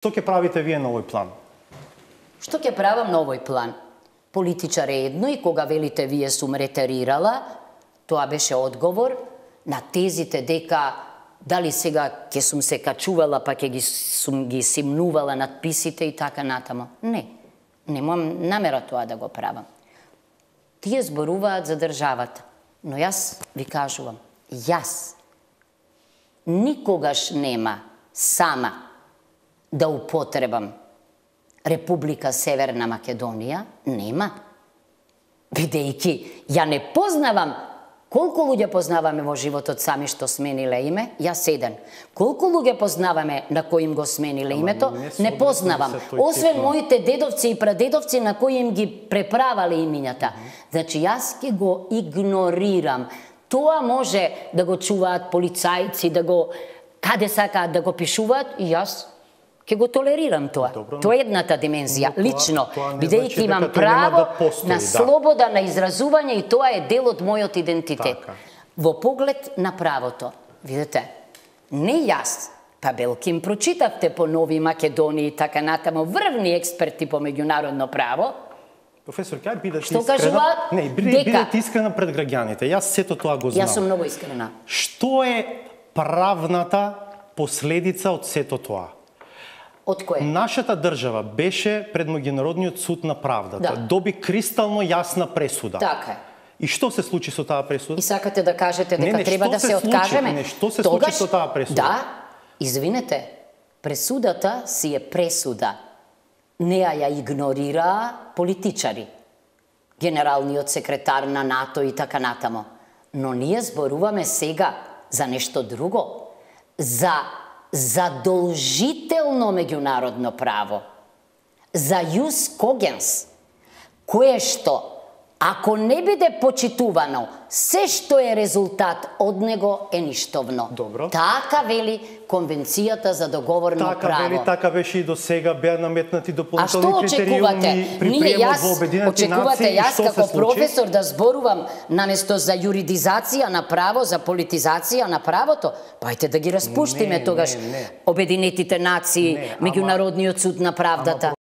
Што ќе правите вие на овој план? Што ќе правам на овој план? Политичар е едно и кога велите вие сум ретерирала, тоа беше одговор на тезите дека дали сега ќе сум се качувала па ќе сум ги симнувала надписите и така натамо. Не, немам намера тоа да го правам. Тие зборуваат за државата, но јас ви кажувам, јас никогаш нема сама да употребам Република Северна Македонија, нема. Бидејќи ја не познавам, колку луѓе познаваме во животот сами што смениле име, јас еден. Колку луѓе познаваме на кои им го смениле името, не познавам. Освен моите дедовци и прадедовци на кои им ги преправале имињата. Значи јас ќе го игнорирам. Тоа може да го чуваат полицајци, да го каде сакаат да го пишуваат и јас ќе го толерирам тоа. Тоа е едната димензија, лично, бидејќи имам право на слобода на изразување и тоа е дел од мојот идентитет. Во поглед на правото, видите, не јас, па белким прочитавте по Нови Македонија и така натамо, врвни експерти по меѓународно право. Професор, ќе бидете искрена? Не, бидете искрена пред граѓаните. Јас сето тоа го знам. Јас сум многу искрена. Што е правната последица од сето тоа? Од кое? Нашата држава беше пред Меѓународниот суд на правдата. Доби кристално јасна пресуда. Така е. И што се случи со таа пресуда? И сакате да кажете дека треба да се откажеме? Не, што се случи со таа пресуда? Да, извинете, пресудата си е пресуда. Неа ја игнорираа политичари, генералниот секретар на НАТО и така натамо. Но ние зборуваме сега за нешто друго, за задолжително меѓународно право, за јус когенс, кое што, ако не биде почитувано, се што е резултат од него е ништовно. Добро. Така вели Конвенцијата за договорно право. Така вели, така беше и до сега, беа наметнати дополнителни критериуми. А што очекувате? Ние јас, очекувате јас како професор да зборувам наместо за юридизација на право, за политизација на правото? Пајте да ги распуштиме тогаш Обединетите нации, Меѓународниот суд на правдата.